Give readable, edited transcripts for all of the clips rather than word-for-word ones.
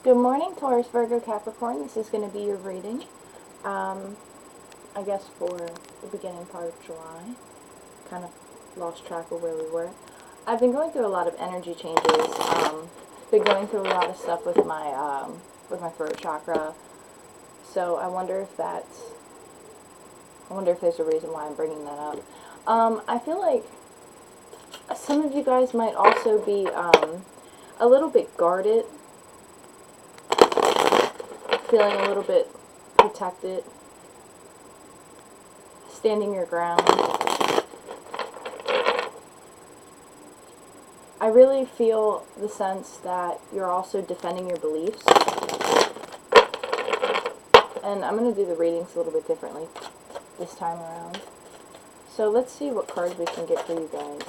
Good morning, Taurus Virgo Capricorn. This is going to be your reading, I guess for the beginning part of July. Kind of lost track of where we were. I've been going through a lot of energy changes. Been going through a lot of stuff with my throat chakra. So I wonder if there's a reason why I'm bringing that up. I feel like some of you guys might also be a little bit guarded, feeling a little bit protected, standing your ground. I really feel the sense that you're also defending your beliefs. And I'm going to do the readings a little bit differently this time around. So let's see what cards we can get for you guys.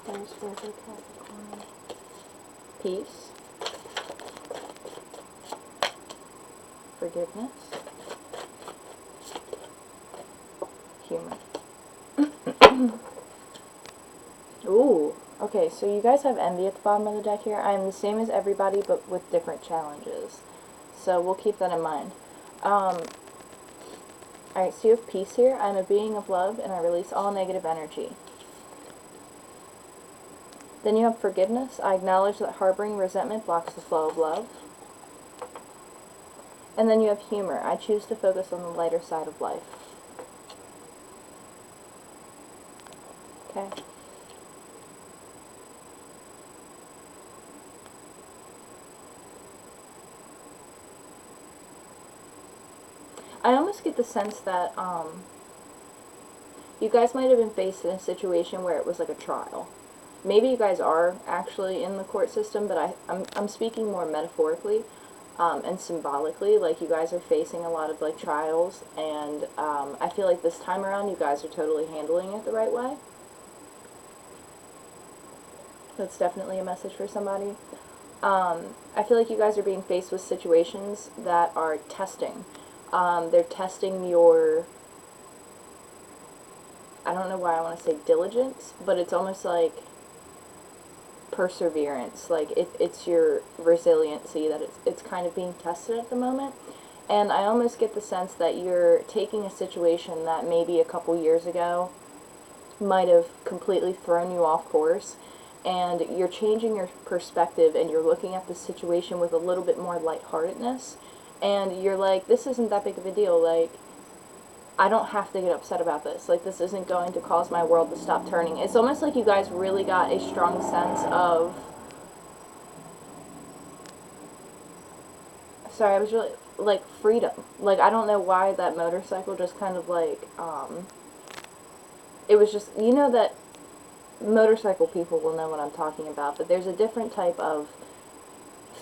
Taurus Virgo Capricorn. Peace. Forgiveness. Humor. Ooh, okay, so you guys have envy at the bottom of the deck here. I am the same as everybody, but with different challenges. So we'll keep that in mind. Alright, so you have peace here. I am a being of love, and I release all negative energy. Then you have forgiveness. I acknowledge that harboring resentment blocks the flow of love. And then you have humor. I choose to focus on the lighter side of life. Okay. I almost get the sense that you guys might have been faced in a situation where it was like a trial. Maybe you guys are actually in the court system, but I'm speaking more metaphorically and symbolically. Like, you guys are facing a lot of like trials, and I feel like this time around you guys are totally handling it the right way. That's definitely a message for somebody. I feel like you guys are being faced with situations that are testing. They're testing your, I don't know why I want to say diligence, but it's almost like perseverance. Like, it's your resiliency that it's kind of being tested at the moment. And I almost get the sense that you're taking a situation that maybe a couple years ago might have completely thrown you off course, and you're changing your perspective, and you're looking at the situation with a little bit more lightheartedness. And you're like, this isn't that big of a deal. Like, I don't have to get upset about this. Like, this isn't going to cause my world to stop turning. It's almost like you guys really got a strong sense of... Sorry, I was really... like, freedom. Like, I don't know why that motorcycle just kind of like... it was just... You know that motorcycle people will know what I'm talking about, but there's a different type of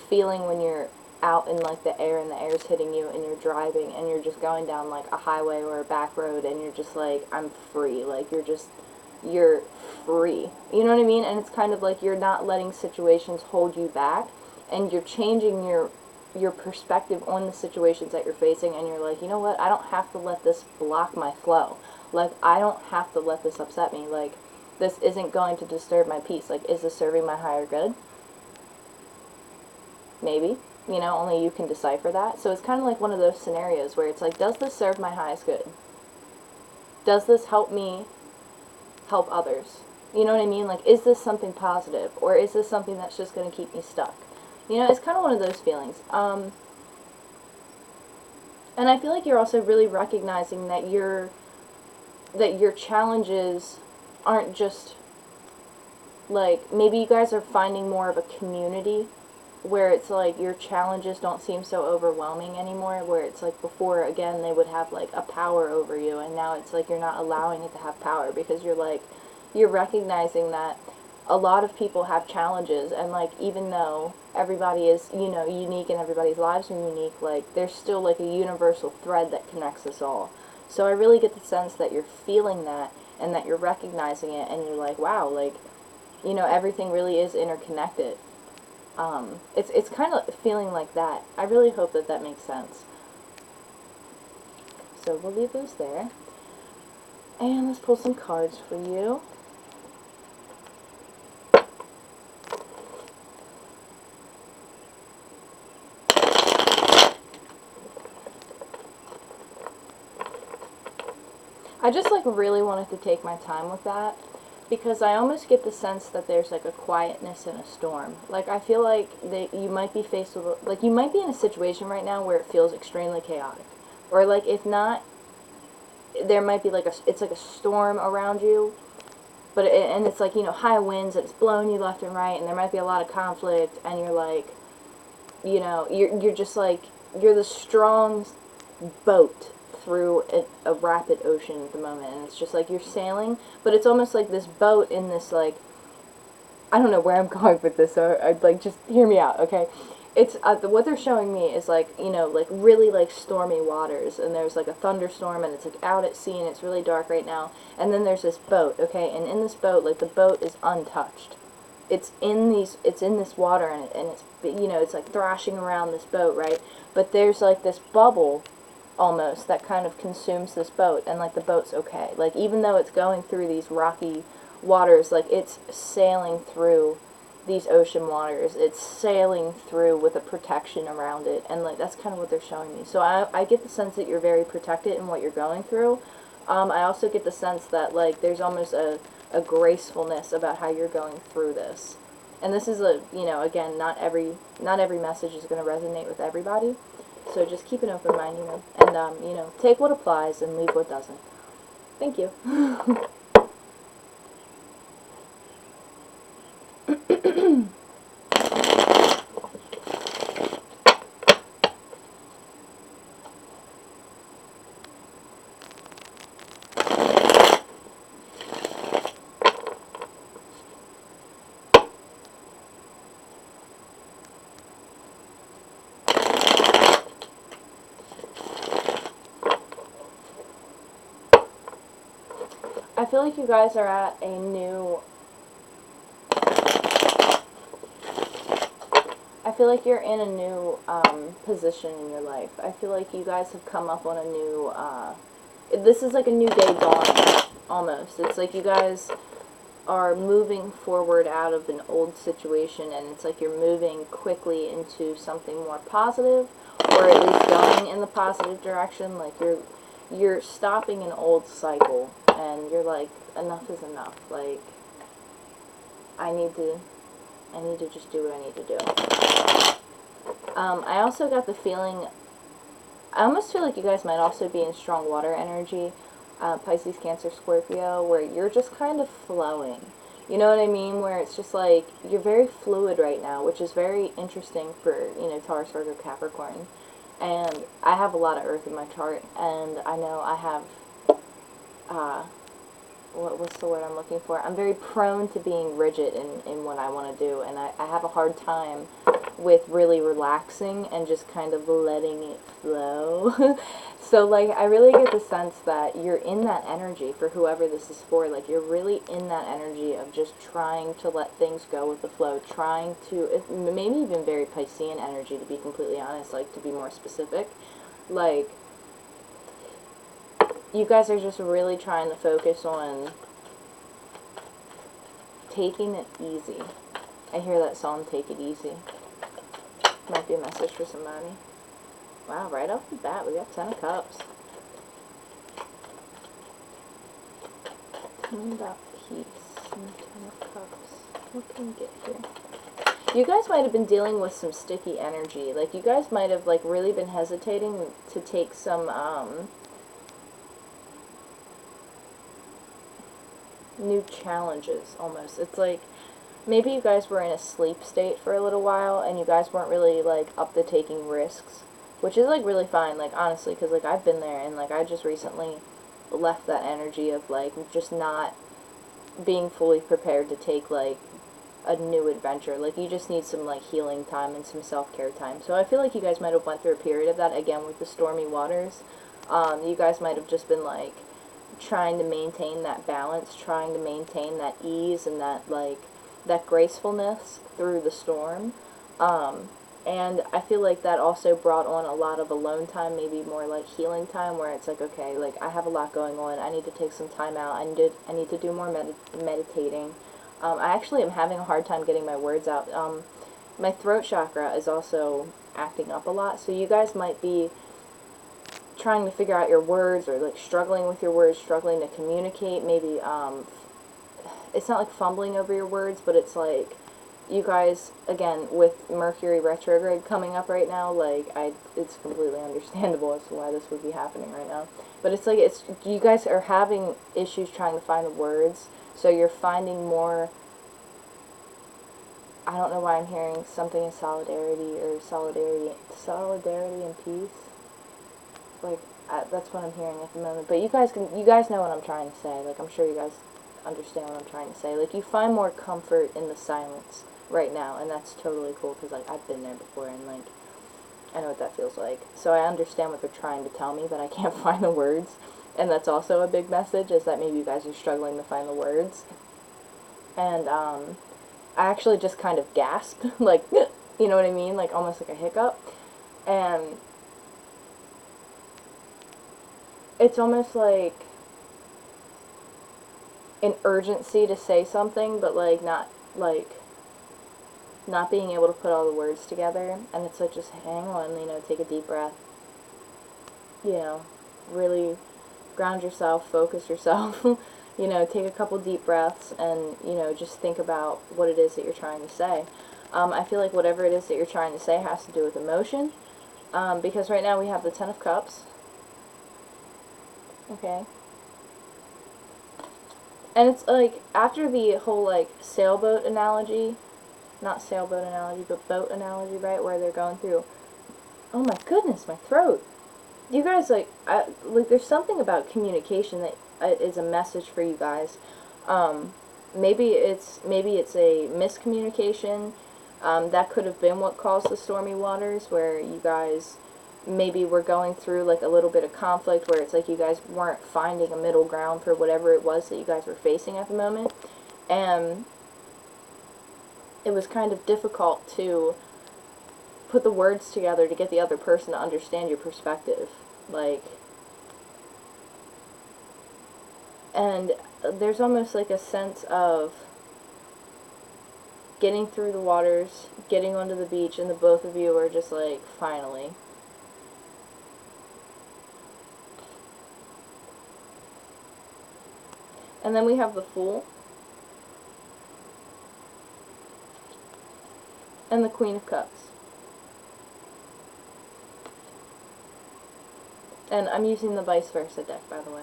feeling when you're out in like the air, and the air's hitting you, and you're driving, and you're just going down like a highway or a back road, and you're just like, I'm free. Like, you're free. You know what I mean? And it's kind of like you're not letting situations hold you back, and you're changing your perspective on the situations that you're facing, and you're like, you know what? I don't have to let this block my flow. Like, I don't have to let this upset me. Like, this isn't going to disturb my peace. Like, is this serving my higher good? Maybe. You know, only you can decipher that. So it's kind of like one of those scenarios where it's like, does this serve my highest good? Does this help me help others? You know what I mean? Like, is this something positive? Or is this something that's just going to keep me stuck? You know, it's kind of one of those feelings. And I feel like you're also really recognizing that your challenges aren't just, like, maybe you guys are finding more of a community where it's like your challenges don't seem so overwhelming anymore, where it's like before, again, they would have like a power over you, and now it's like you're not allowing it to have power, because you're recognizing that a lot of people have challenges, and like, even though everybody is, you know, unique and everybody's lives are unique, like, there's still like a universal thread that connects us all. So I really get the sense that you're feeling that, and that you're recognizing it, and you're like, wow, like, you know, everything really is interconnected. It's kind of feeling like that. I really hope that that makes sense. So we'll leave those there. And let's pull some cards for you. I just like really wanted to take my time with that, because I almost get the sense that there's like a quietness in a storm. Like I feel like you might be faced with, like you might be in a situation right now where it feels extremely chaotic. Or like if not, there might be like it's like a storm around you, but and it's like, you know, high winds and it's blowing you left and right, and there might be a lot of conflict, and you're like, you know, you're just like, you're the strong boat through a rapid ocean at the moment, and it's just like you're sailing, but it's almost like this boat in this, like, I don't know where I'm going with this, so I'd like, just hear me out, okay? It's, what they're showing me is like, you know, like really like stormy waters, and there's like a thunderstorm, and it's like out at sea, and it's really dark right now, and then there's this boat, okay, and in this boat, like the boat is untouched. It's in this water, and it's, you know, it's like thrashing around this boat, right? But there's like this bubble almost that kind of consumes this boat, and like the boat's okay. Like even though it's going through these rocky waters, like it's sailing through these ocean waters. It's sailing through with a protection around it, and like that's kind of what they're showing me. So I get the sense that you're very protected in what you're going through. I also get the sense that like there's almost a gracefulness about how you're going through this. And this is a, you know, again, not every message is going to resonate with everybody. So just keep an open mind, you know, and, you know, take what applies and leave what doesn't. Thank you. I feel like you guys are at a new, I feel like you're in a new position in your life. I feel like you guys have come up on a new, this is like a new day dawning, almost. It's like you guys are moving forward out of an old situation, and it's like you're moving quickly into something more positive, or at least going in the positive direction. Like you're stopping an old cycle, and you're like, enough is enough. Like I need to just do what I need to do. I also got the feeling, I almost feel like you guys might also be in strong water energy, Pisces, Cancer, Scorpio, where you're just kind of flowing. You know what I mean? Where it's just like, you're very fluid right now, which is very interesting for, you know, Taurus, Virgo, Capricorn. And I have a lot of earth in my chart, and I know I have, what's the word I'm looking for? I'm very prone to being rigid in what I want to do, and I have a hard time with really relaxing and just kind of letting it flow. So, like, I really get the sense that you're in that energy, for whoever this is for. Like, you're really in that energy of just trying to let things go with the flow, trying to, maybe even very Piscean energy, to be completely honest, like, to be more specific. Like, you guys are just really trying to focus on taking it easy. I hear that song, Take It Easy. Might be a message for somebody. Wow, right off the bat, we got 10 of Cups. Tell me about peace and 10 of Cups. What can we get here? You guys might have been dealing with some sticky energy. Like, you guys might have, like, really been hesitating to take some, new challenges, almost. It's like, maybe you guys were in a sleep state for a little while, and you guys weren't really, like, up to taking risks, which is, like, really fine, like, honestly, because, like, I've been there, and, like, I just recently left that energy of, like, just not being fully prepared to take, like, a new adventure. Like, you just need some, like, healing time and some self-care time. So I feel like you guys might have went through a period of that, again, with the stormy waters. You guys might have just been, like, trying to maintain that balance, trying to maintain that ease and that, like, that gracefulness through the storm. And I feel like that also brought on a lot of alone time, maybe more like healing time, where it's like, okay, like, I have a lot going on, I need to take some time out, I need to do more meditating. I actually am having a hard time getting my words out. My throat chakra is also acting up a lot, so you guys might be trying to figure out your words, or like struggling with your words, struggling to communicate, maybe it's not like fumbling over your words, but it's like you guys, again, with Mercury retrograde coming up right now, like it's completely understandable as to why this would be happening right now. But it's like you guys are having issues trying to find the words, so you're finding more. I don't know why I'm hearing something in solidarity and peace. Like that's what I'm hearing at the moment. But you guys know what I'm trying to say. Like I'm sure you guys understand what I'm trying to say. Like you find more comfort in the silence right now, and that's totally cool because like I've been there before, and like I know what that feels like. So I understand what they're trying to tell me, but I can't find the words, and that's also a big message, is that maybe you guys are struggling to find the words. And I actually just kind of gasped, like, you know what I mean, like almost like a hiccup, and it's almost like an urgency to say something, but like not being able to put all the words together, and it's like, just hang on, you know, take a deep breath, you know, really ground yourself, focus yourself, you know, take a couple deep breaths, and, you know, just think about what it is that you're trying to say. I feel like whatever it is that you're trying to say has to do with emotion, because right now we have the Ten of Cups, okay, and it's like, after the whole, like, sailboat analogy, not sailboat analogy, but boat analogy, right, where they're going through, oh my goodness, my throat, you guys, like, there's something about communication that is a message for you guys. Maybe it's a miscommunication. That could have been what caused the stormy waters, where you guys maybe were going through like a little bit of conflict, where it's like you guys weren't finding a middle ground for whatever it was that you guys were facing at the moment, and it was kind of difficult to put the words together to get the other person to understand your perspective, like, and there's almost like a sense of getting through the waters, getting onto the beach, and the both of you are just like, finally. And then we have the Fool and the Queen of Cups. And I'm using the vice versa deck, by the way.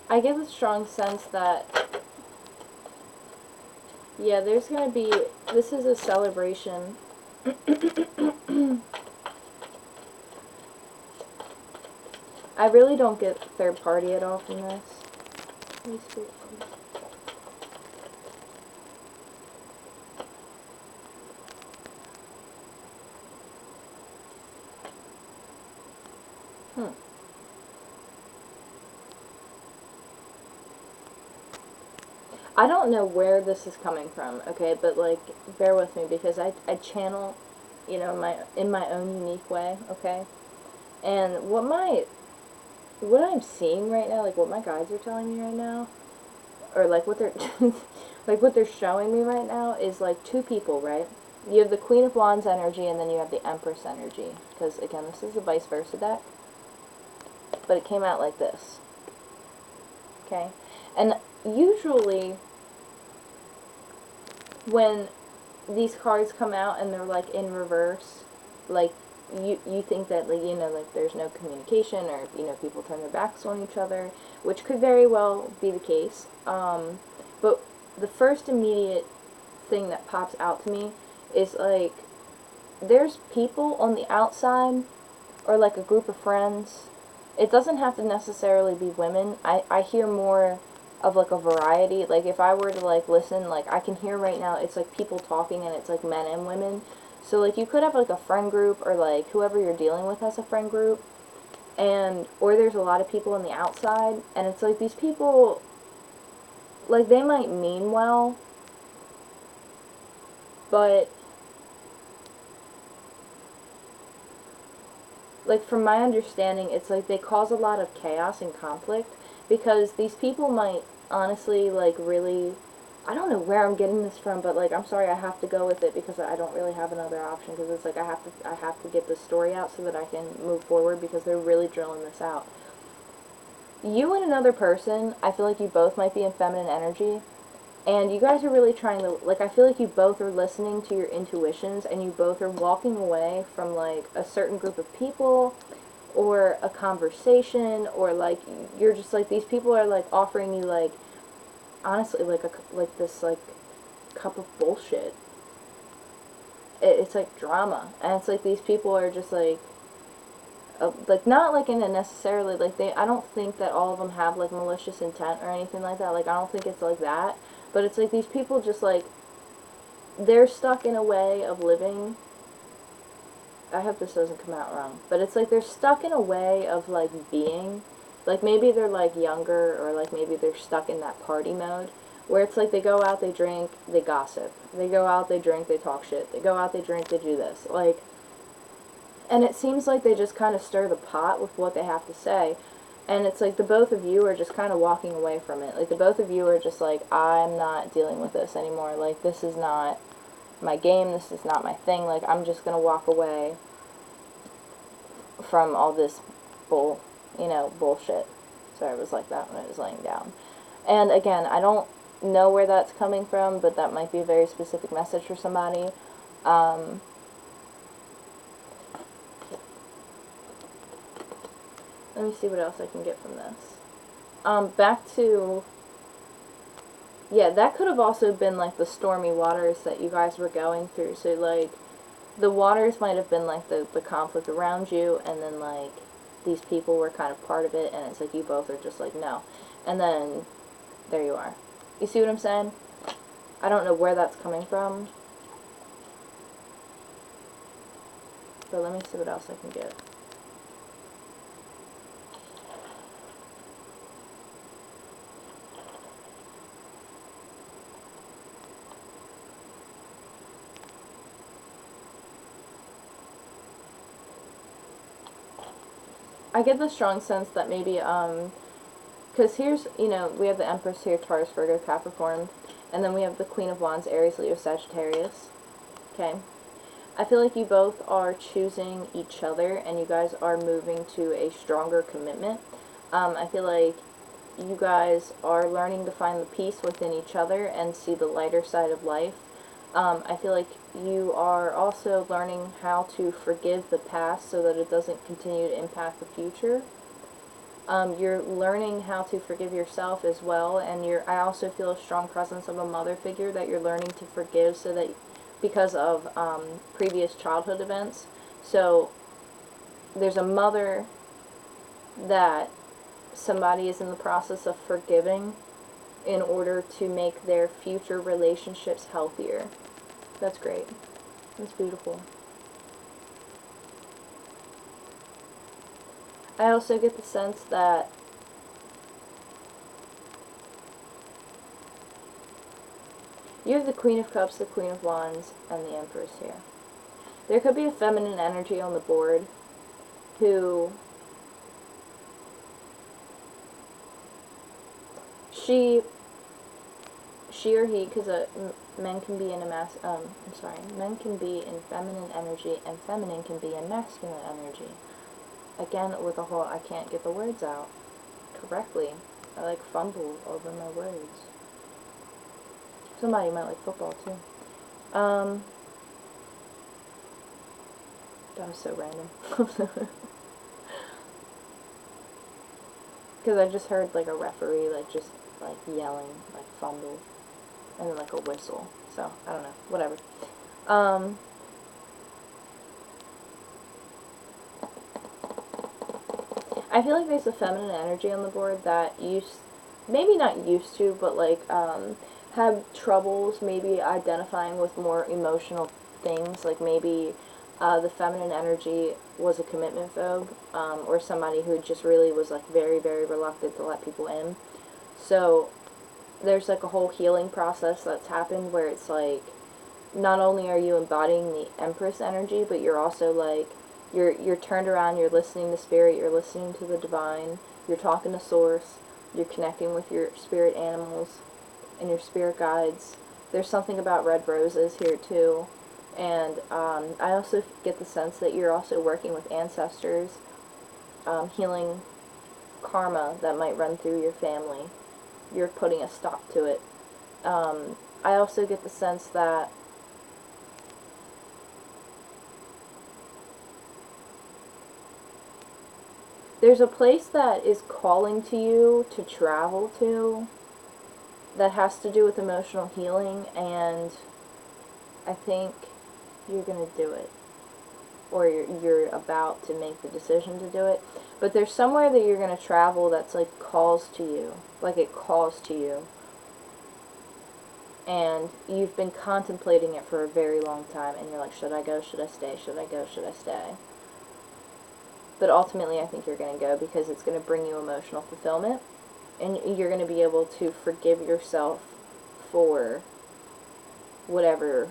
I get a strong sense that, yeah, there's going to be, this is a celebration. I really don't get third party at all from this. Holy Spirit, please. I don't know where this is coming from, okay, but like, bear with me, because I channel, you know, in my own unique way, okay, and what I'm seeing right now, like what my guides are telling me right now, or like what they're like what they're showing me right now, is like two people, right? You have the Queen of Wands energy, and then you have the Empress energy, because again, this is the vice versa deck, but it came out like this, okay, and usually when these cards come out and they're like in reverse, like you think that, like, you know, like there's no communication, or, you know, people turn their backs on each other, which could very well be the case, but the first immediate thing that pops out to me is like there's people on the outside, or like a group of friends. It doesn't have to necessarily be women. I hear more of like a variety. Like if I were to like listen, like I can hear right now, it's like people talking, and it's like men and women. So like you could have like a friend group, or like whoever you're dealing with as a friend group, and or there's a lot of people on the outside, and it's like these people, like they might mean well, but like from my understanding, it's like they cause a lot of chaos and conflict, because these people might honestly, like, really, I don't know where I'm getting this from, but, like, I'm sorry, I have to go with it because I don't really have another option, because it's like I have to get this story out so that I can move forward, because they're really drilling this out. You and another person, I feel like you both might be in feminine energy, and you guys are really trying to, like, I feel like you both are listening to your intuitions, and you both are walking away from, like, a certain group of people, or a conversation, or, like, you're just, like, these people are, like, offering you, like, honestly, like this, like, cup of bullshit. It's, like, drama, and it's, like, these people are just, like, not, like, in a necessarily, like, I don't think that all of them have, like, malicious intent or anything like that, like, I don't think it's like that, but it's, like, these people just, like, they're stuck in a way of living. I hope this doesn't come out wrong, but it's like they're stuck in a way of, like, being, like, maybe they're, like, younger, or, like, maybe they're stuck in that party mode, where it's like they go out, they drink, they gossip, they go out, they drink, they talk shit, they go out, they drink, they do this, like, and it seems like they just kind of stir the pot with what they have to say, and it's like the both of you are just kind of walking away from it, like, the both of you are just like, I'm not dealing with this anymore, like, this is not my game, this is not my thing, like, I'm just gonna walk away from all this bullshit. Sorry, it was like that when I was laying down. And again, I don't know where that's coming from, but that might be a very specific message for somebody. Let me see what else I can get from this. Back to, yeah, that could have also been, like, the stormy waters that you guys were going through. So, like, the waters might have been, like, the conflict around you, and then, like, these people were kind of part of it, and it's like you both are just like, no. And then, there you are. You see what I'm saying? I don't know where that's coming from, but let me see what else I can get. I get the strong sense that maybe, because here's, we have the Empress here, Taurus, Virgo, Capricorn, and then we have the Queen of Wands, Aries, Leo, Sagittarius, okay? I feel like you both are choosing each other, and you guys are moving to a stronger commitment. I feel like you guys are learning to find the peace within each other and see the lighter side of life. I feel like you are also learning how to forgive the past so that it doesn't continue to impact the future. You're learning how to forgive yourself as well, and I also feel a strong presence of a mother figure that you're learning to forgive so that, because of previous childhood events. So there's a mother that somebody is in the process of forgiving in order to make their future relationships healthier. That's great. That's beautiful. I also get the sense that you have the Queen of Cups, the Queen of Wands, and the Empress here. There could be a feminine energy on the board who she or he, because men can be in men can be in feminine energy, and feminine can be in masculine energy. Again, with the whole, I can't get the words out correctly. I, like, fumble over my words. Somebody might like football, too. That was so random. Because I just heard, like, a referee, like, just, like, yelling, like, fumble, and then, like, a whistle. So, I don't know. Whatever. I feel like there's a feminine energy on the board that maybe not used to, but, like, have troubles maybe identifying with more emotional things. Like, maybe the feminine energy was a commitment phobe, or somebody who just really was, like, very, very reluctant to let people in. So there's, like, a whole healing process that's happened where it's, like, not only are you embodying the Empress energy, but you're also, like, you're turned around, you're listening to Spirit, you're listening to the Divine, you're talking to Source, You're connecting with your spirit animals and your spirit guides. There's something about red roses here too. And I also get the sense that you're also working with ancestors, healing karma that might run through your family. You're putting a stop to it. I also get the sense that there's a place that is calling to you to travel to that has to do with emotional healing, and I think you're going to do it. Or you're about to make the decision to do it. But there's somewhere that you're going to travel that's like calls to you. Like it calls to you. And you've been contemplating it for a very long time, and you're like, should I go, should I stay, should I go, should I stay? But ultimately I think you're going to go because it's going to bring you emotional fulfillment, and you're going to be able to forgive yourself for whatever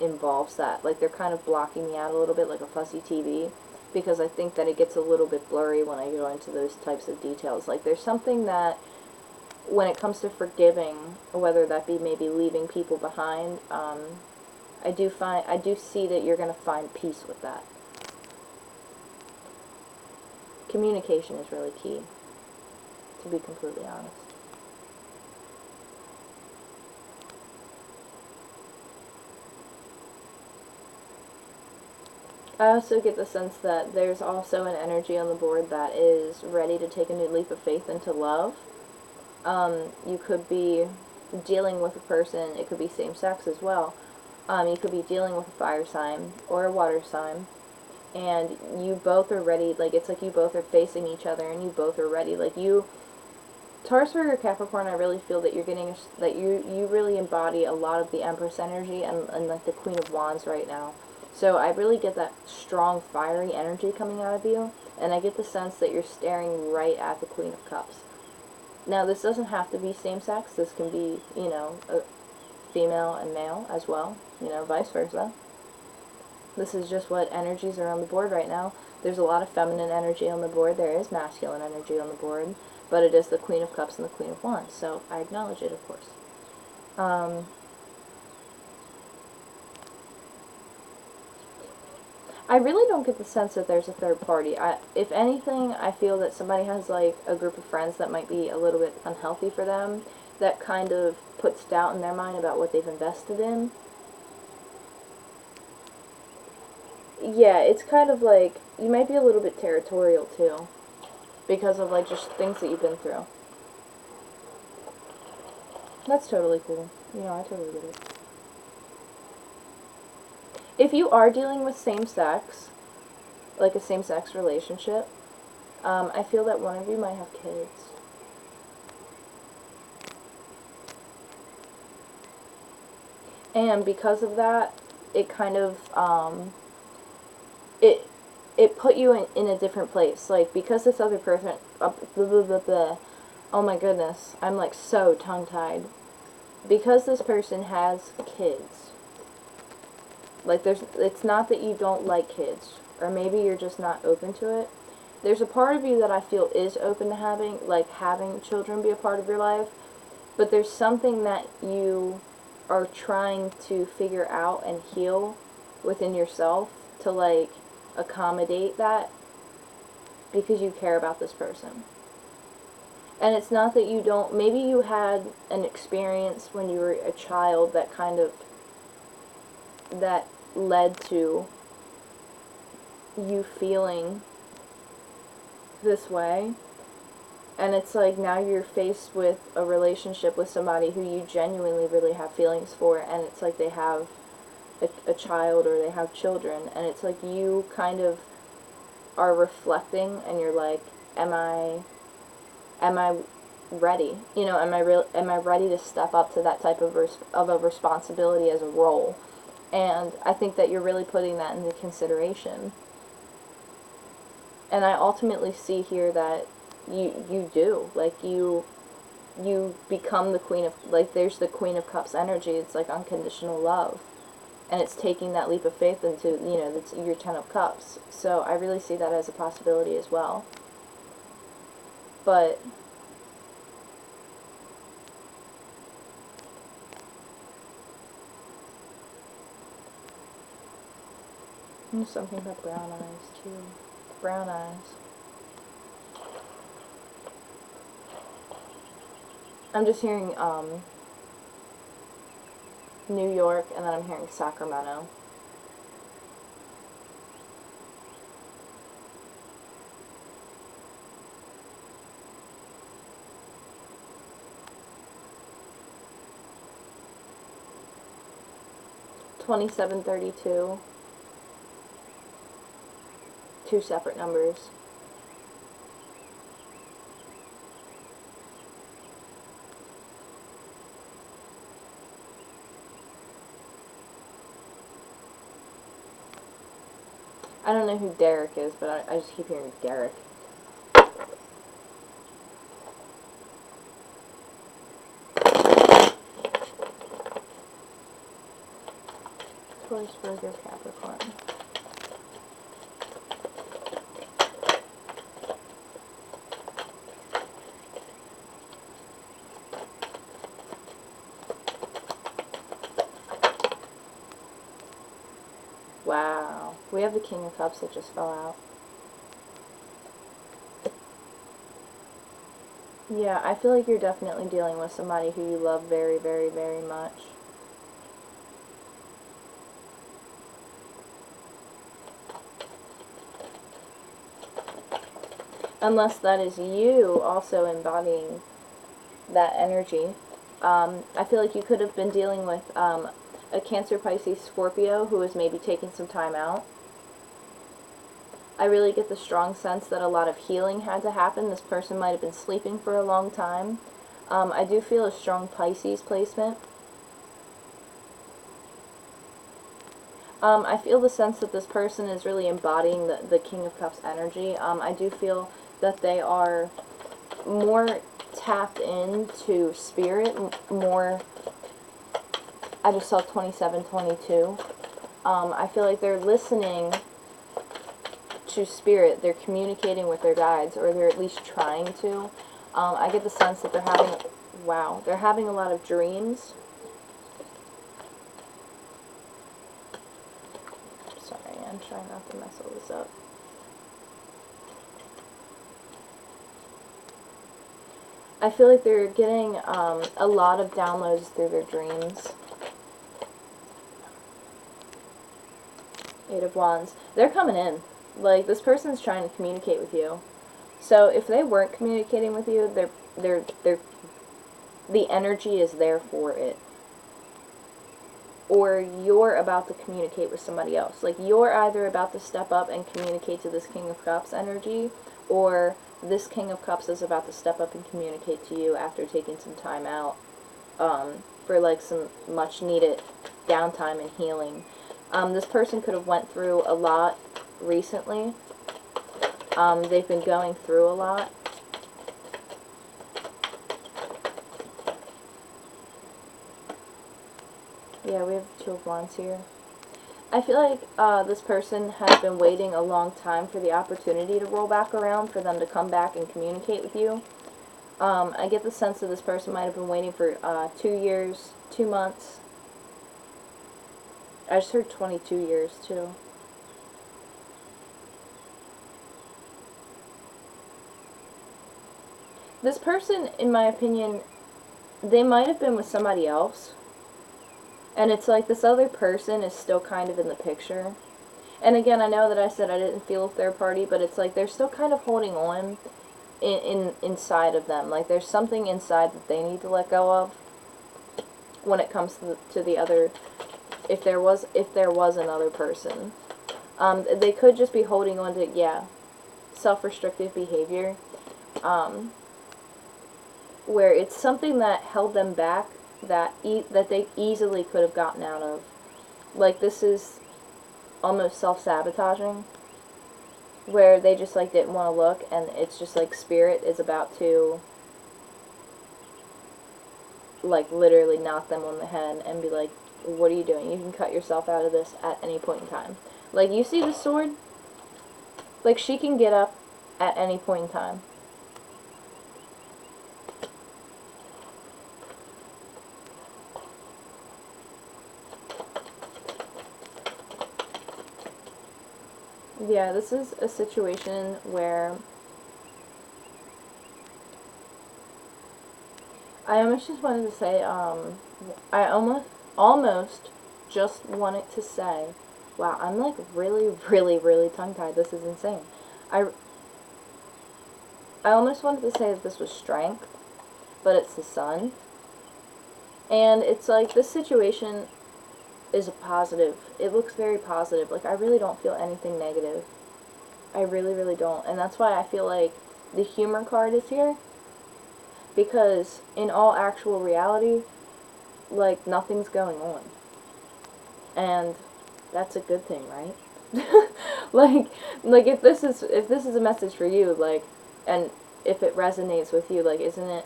involves that. Like, they're kind of blocking me out a little bit like a fuzzy TV, because I think that it gets a little bit blurry when I go into those types of details. Like, there's something that when it comes to forgiving, whether that be maybe leaving people behind, I do see that you're going to find peace with that. Communication is really key, to be completely honest. I also get the sense that there's also an energy on the board that is ready to take a new leap of faith into love. You could be dealing with a person, it could be same-sex as well. You could be dealing with a fire sign or a water sign, and you both are ready. Like, it's like you both are facing each other, and you both are ready. Like, Taurus Virgo Capricorn, I really feel that you're getting that you really embody a lot of the Empress energy and like the Queen of Wands right now. So I really get that strong, fiery energy coming out of you, and I get the sense that you're staring right at the Queen of Cups. Now, this doesn't have to be same-sex. This can be, you know, a female and male as well, you know, vice versa. This is just what energies are on the board right now. There's a lot of feminine energy on the board. There is masculine energy on the board, but it is the Queen of Cups and the Queen of Wands, so I acknowledge it, of course. I really don't get the sense that there's a third party. If anything, I feel that somebody has like a group of friends that might be a little bit unhealthy for them, that kind of puts doubt in their mind about what they've invested in. Yeah, it's kind of like, you might be a little bit territorial too, because of like just things that you've been through. That's totally cool. You know, I totally get it. If you are dealing with same-sex, like a same-sex relationship, I feel that one of you might have kids. And because of that, it kind of, it put you in a different place. Like, because this other person, oh my goodness, I'm like so tongue-tied. Because this person has kids, like, it's not that you don't like kids, or maybe you're just not open to it. There's a part of you that I feel is open to having children be a part of your life, but there's something that you are trying to figure out and heal within yourself to, like, accommodate that, because you care about this person. And it's not that you don't, maybe you had an experience when you were a child that kind of, that led to you feeling this way, and it's like now you're faced with a relationship with somebody who you genuinely really have feelings for, and it's like they have a child or they have children, and it's like you kind of are reflecting, and you're like, am I ready? You know, am I ready to step up to that type of a responsibility as a role? And I think that you're really putting that into consideration. And I ultimately see here that you do. Like, you become the Queen of, like, there's the Queen of Cups energy. It's like unconditional love. And it's taking that leap of faith into, you know, your 10 of Cups. So I really see that as a possibility as well. But And something about brown eyes, too. Brown eyes. I'm just hearing, New York, and then I'm hearing Sacramento. $2732. Two separate numbers. I don't know who Derek is, but I just keep hearing Derek. Taurus Virgo Capricorn. Wow. We have the King of Cups that just fell out. Yeah, I feel like you're definitely dealing with somebody who you love very, very, very much. Unless that is you also embodying that energy. I feel like you could have been dealing with a Cancer, Pisces, Scorpio who is maybe taking some time out. I really get the strong sense that a lot of healing had to happen. This person might have been sleeping for a long time. I do feel a strong Pisces placement. I feel the sense that this person is really embodying the King of Cups energy. I do feel that they are more tapped into spirit, more... I just saw 2722. I feel like they're listening to spirit. They're communicating with their guides, or they're at least trying to. I get the sense that they're having... Wow. They're having a lot of dreams. Sorry, I'm trying not to mess all this up. I feel like they're getting a lot of downloads through their dreams. Eight of Wands. They're coming in. Like, this person's trying to communicate with you. So if they weren't communicating with you, the energy is there for it. Or you're about to communicate with somebody else. Like, you're either about to step up and communicate to this King of Cups energy, or this King of Cups is about to step up and communicate to you after taking some time out for, like, some much-needed downtime and healing. This person could have went through a lot recently. They've been going through a lot. Yeah, we have the Two of Wands here. I feel like this person has been waiting a long time for the opportunity to roll back around, for them to come back and communicate with you. I get the sense that this person might have been waiting for 2 years, 2 months. I just heard 22 years, too. This person, in my opinion, they might have been with somebody else. And it's like this other person is still kind of in the picture. And again, I know that I said I didn't feel a third party, but it's like they're still kind of holding on inside of them. Like, there's something inside that they need to let go of when it comes to the other... If there was another person. They could just be holding on to, yeah, self-restrictive behavior. Where it's something that held them back, that they easily could have gotten out of. Like, this is almost self-sabotaging. Where they just, like, didn't want to look, and it's just, like, spirit is about to, like, literally knock them on the head and be like, what are you doing? You can cut yourself out of this at any point in time. Like, you see the sword? Like, she can get up at any point in time. Yeah, this is a situation where I almost just wanted to say, I almost just wanted to say, wow, I'm like really, really, really tongue-tied. This is insane. I almost wanted to say that this was strength, but it's the sun. And it's like, this situation is a positive. It looks very positive. Like, I really don't feel anything negative. I really, really don't. And that's why I feel like the humor card is here. Because in all actual reality, like, nothing's going on. And that's a good thing, right? like if this is a message for you, like, and if it resonates with you, like, isn't it,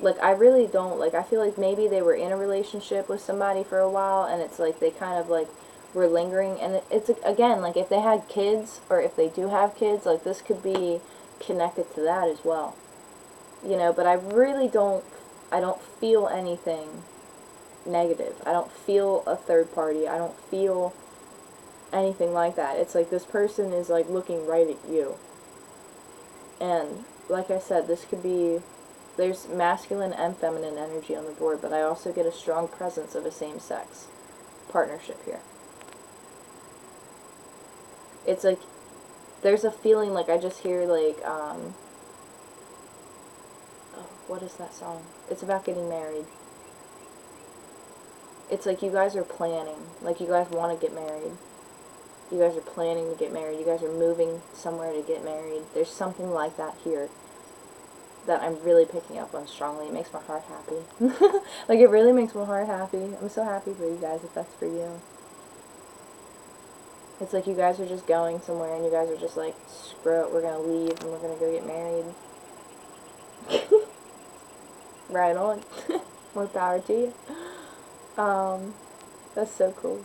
like, I really don't, like, I feel like maybe they were in a relationship with somebody for a while, and it's like they kind of, like, were lingering, and it's, again, like, if they had kids, or if they do have kids, like, this could be connected to that as well, you know, but I really don't, I don't feel anything negative. I don't feel a third party. I don't feel anything like that. It's like this person is, like, looking right at you. And like I said, this could be, there's masculine and feminine energy on the board, but I also get a strong presence of a same-sex partnership here. It's like, there's a feeling, like, I just hear, like, oh, what is that song? It's about getting married. It's like you guys are planning, like, you guys want to get married. You guys are planning to get married. You guys are moving somewhere to get married. There's something like that here that I'm really picking up on strongly. It makes my heart happy. Like, it really makes my heart happy. I'm so happy for you guys if that's for you. It's like you guys are just going somewhere and you guys are just like, screw it, we're going to leave and we're going to go get married. Right on. More power to you. That's so cool.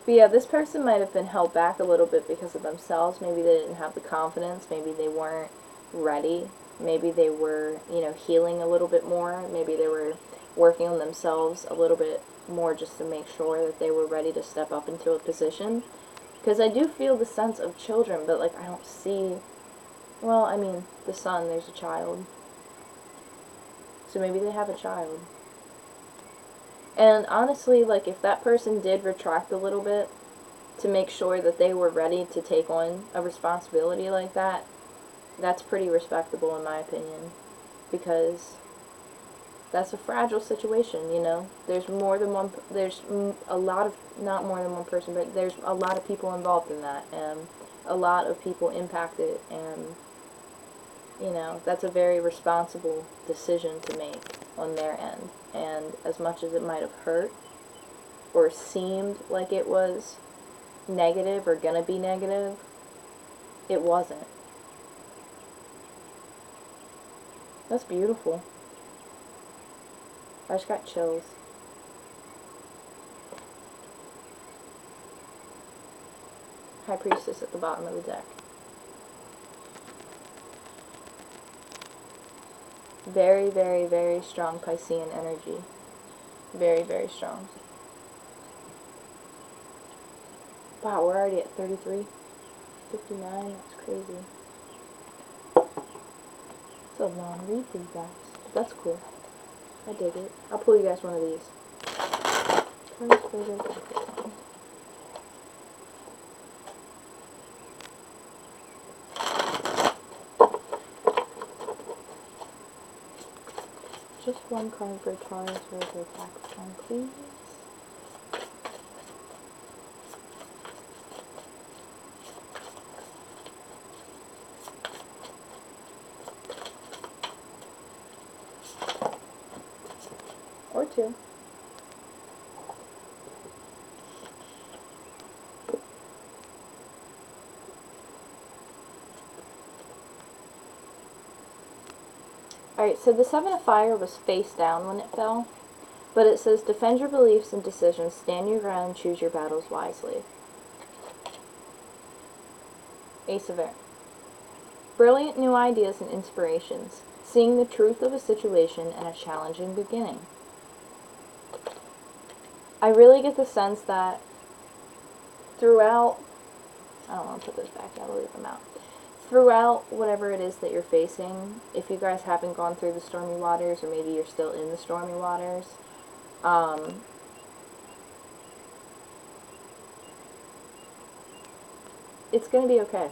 But yeah, this person might have been held back a little bit because of themselves. Maybe they didn't have the confidence. Maybe they weren't ready. Maybe they were, you know, healing a little bit more. Maybe they were working on themselves a little bit more just to make sure that they were ready to step up into a position. Because I do feel the sense of children, but, like, I don't see, well, I mean, the sun, there's a child. So maybe they have a child. And honestly, like, if that person did retract a little bit to make sure that they were ready to take on a responsibility like that, that's pretty respectable in my opinion. Because that's a fragile situation, you know. There's more than one, there's a lot of, not more than one person, but there's a lot of people involved in that, and a lot of people impacted, and, you know, that's a very responsible decision to make on their end. And as much as it might have hurt, or seemed like it was negative or gonna be negative, it wasn't. That's beautiful. I just got chills. High Priestess at the bottom of the deck. Very, very, very strong Piscean energy. Very, very strong. Wow, we're already at 33. 59, that's crazy. It's a long read for you guys. But that's cool. I dig it. I'll pull you guys one of these. Taurus Virgo Capricorn. Just one card for Taurus Virgo Capricorn, please. Or two. Alright, so the Seven of Fire was face down when it fell, but it says, defend your beliefs and decisions, stand your ground, and choose your battles wisely. Ace of Air. Brilliant new ideas and inspirations, seeing the truth of a situation and a challenging beginning. I really get the sense that throughout, I don't want to put those back down, I'll leave them out. Throughout whatever it is that you're facing, if you guys haven't gone through the stormy waters, or maybe you're still in the stormy waters, it's going to be okay,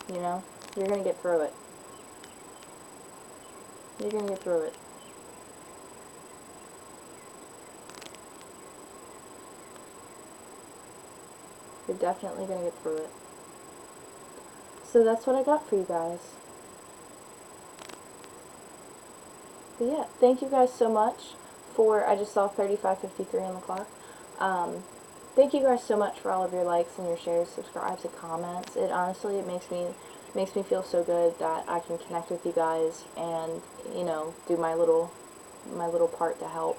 you know? You're going to get through it. You're going to get through it. You're definitely going to get through it. So that's what I got for you guys. But yeah, thank you guys so much for, I just saw 35:53 on the clock. Thank you guys so much for all of your likes and your shares, subscribes, and comments. It honestly, it makes me feel so good that I can connect with you guys and, you know, do my little part to help.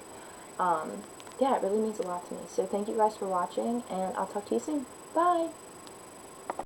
Yeah, it really means a lot to me. So thank you guys for watching, and I'll talk to you soon. Bye!